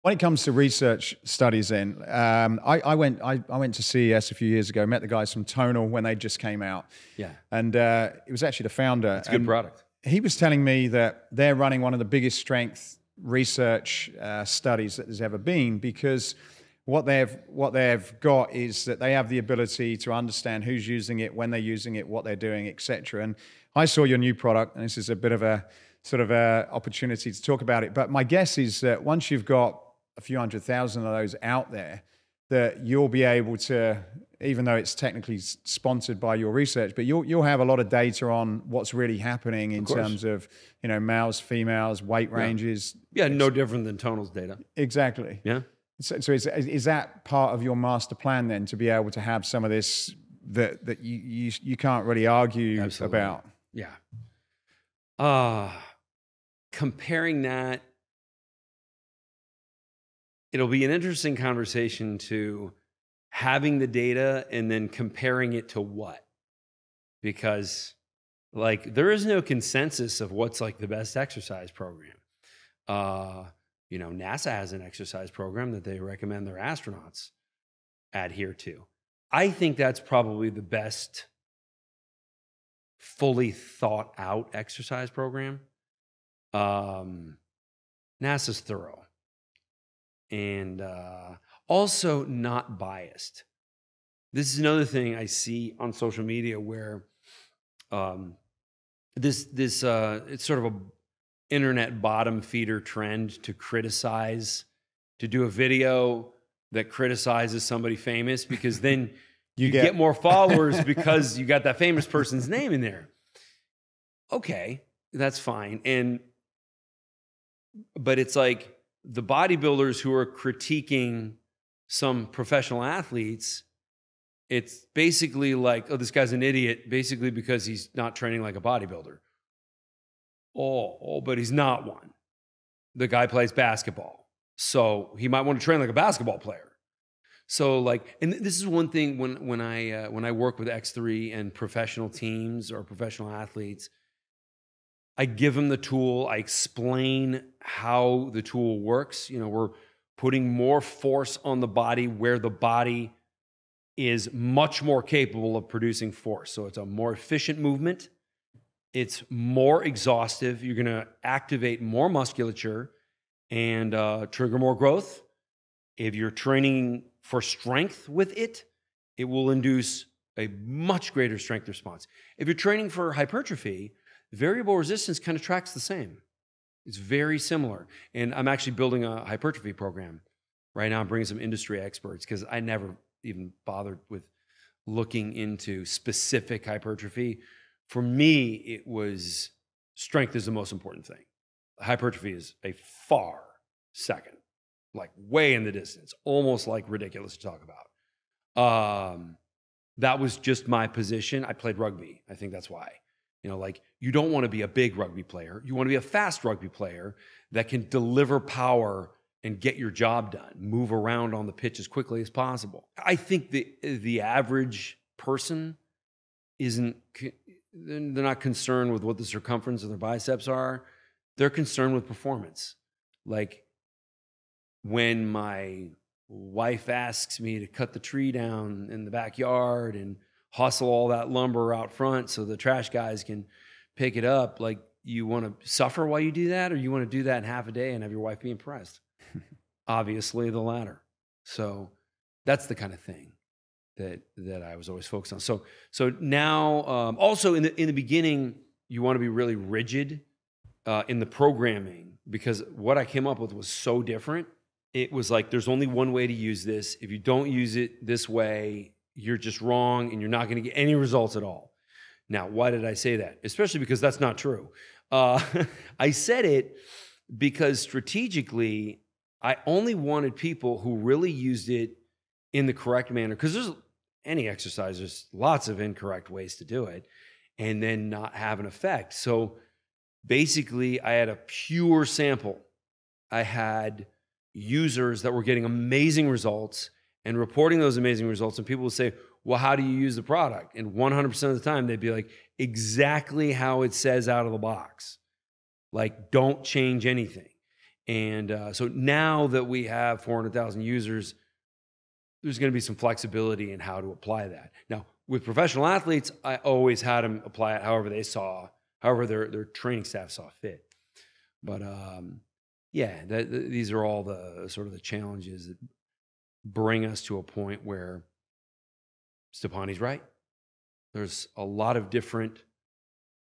When it comes to research studies, then I went to CES a few years ago. Met the guys from Tonal when they just came out. Yeah, and it was actually the founder. It's a good product. He was telling me that they're running one of the biggest strength research studies that there's ever been, because what they've got is that they have the ability to understand who's using it, when they're using it, what they're doing, etc. And I saw your new product, and this is a bit of a sort of a opportunity to talk about it. But my guess is that once you've got a few 100,000 of those out there, that you'll be able to, even though it's technically sponsored by your research, but you'll have a lot of data on what's really happening in terms of, you know, males, females, weight ranges. Yeah, no different than Tonal's data. Exactly. Yeah. So is that part of your master plan then, to be able to have some of this that you can't really argue about? Yeah. Comparing that, it'll be an interesting conversation to having the data and then comparing it to what? Because like there is no consensus of what's like the best exercise program. You know, NASA has an exercise program that they recommend their astronauts adhere to. I think that's probably the best fully thought out exercise program. NASA's thorough. And also not biased. This is another thing I see on social media where it's sort of a internet bottom feeder trend to criticize, to do a video that criticizes somebody famous, because then you get more followers because you got that famous person's name in there. Okay, that's fine. But it's like, the bodybuilders who are critiquing some professional athletes, it's basically like, oh, this guy's an idiot, basically because he's not training like a bodybuilder. Oh, but he's not one. The guy plays basketball, so he might want to train like a basketball player. So like, and this is one thing when I work with X3 and professional teams or professional athletes, I give them the tool. I explain how the tool works. You know, we're putting more force on the body where the body is much more capable of producing force. So it's a more efficient movement. It's more exhaustive. You're going to activate more musculature and trigger more growth. If you're training for strength with it, it will induce a much greater strength response. If you're training for hypertrophy, variable resistance kind of tracks the same. It's very similar. And I'm actually building a hypertrophy program right now. I'm bringing some industry experts because I never even bothered with looking into specific hypertrophy. For me, it was strength is the most important thing. Hypertrophy is a far second, like way in the distance, almost like ridiculous to talk about. That was just my position. I played rugby. I think that's why. You know, like you don't want to be a big rugby player. You want to be a fast rugby player that can deliver power and get your job done, move around on the pitch as quickly as possible. I think the average person they're not concerned with what the circumference of their biceps are. They're concerned with performance. Like when my wife asks me to cut the tree down in the backyard and hustle all that lumber out front so the trash guys can pick it up. Like, you want to suffer while you do that, or you want to do that in half a day and have your wife be impressed? Obviously the latter. So that's the kind of thing that I was always focused on. So now, also in the beginning, you want to be really rigid in the programming, because what I came up with was so different. It was like, there's only one way to use this. If you don't use it this way, you're just wrong and you're not going to get any results at all. Now, why did I say that? Especially because that's not true. I said it because strategically, I only wanted people who really used it in the correct manner, because there's any exercise, there's lots of incorrect ways to do it and then not have an effect. So basically, I had a pure sample. I had users that were getting amazing results and reporting those amazing results, and people would say, well, how do you use the product? And 100% of the time, they'd be like, exactly how it says out of the box. Like, don't change anything. And so now that we have 400,000 users, there's going to be some flexibility in how to apply that. Now, with professional athletes, I always had them apply it however they saw, however their training staff saw fit. But yeah, these are all the sort of the challenges that bring us to a point where Stepani's right. There's a lot of different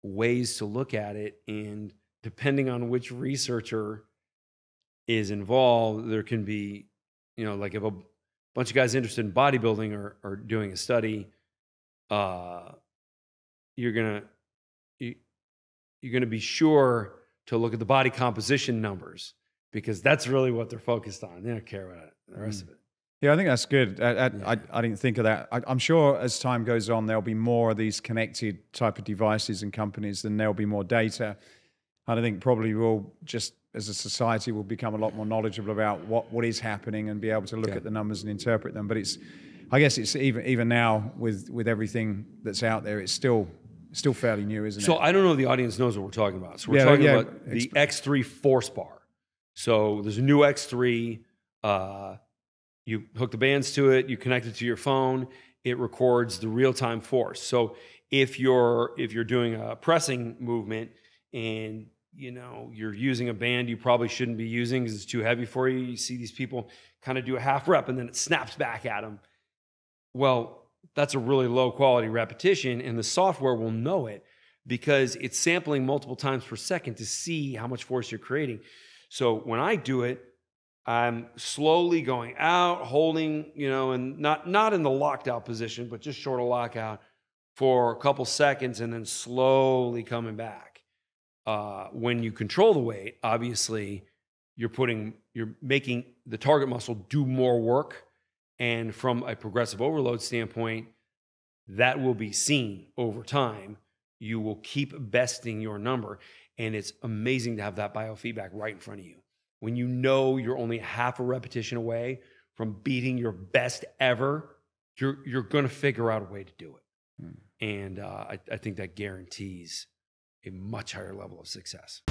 ways to look at it, and depending on which researcher is involved, there can be, you know, like if a bunch of guys interested in bodybuilding are doing a study, you're gonna be sure to look at the body composition numbers, because that's really what they're focused on. They don't care about the rest of it. Yeah, I think that's good. I didn't think of that. I'm sure as time goes on, there'll be more of these connected type of devices and companies, and there'll be more data. And I think probably we'll just, as a society, will become a lot more knowledgeable about what is happening and be able to look at the numbers and interpret them. But I guess it's even now with everything that's out there, it's still fairly new, isn't it? So I don't know if the audience knows what we're talking about. So we're talking about the X3 Force Bar. So there's a new X3. You hook the bands to it. You connect it to your phone. It records the real-time force. So if you're doing a pressing movement and you're using a band you probably shouldn't be using because it's too heavy for you, you see these people kind of do a half rep and then it snaps back at them. Well, that's a really low quality repetition, and the software will know it because it's sampling multiple times per second to see how much force you're creating. So when I do it, I'm slowly going out, holding, and not in the locked out position, but just short of lockout for a couple seconds and then slowly coming back. When you control the weight, obviously you're making the target muscle do more work. And from a progressive overload standpoint, that will be seen over time. You will keep besting your number. And it's amazing to have that biofeedback right in front of you. When you know you're only half a repetition away from beating your best ever, you're going to figure out a way to do it. And I think that guarantees a much higher level of success.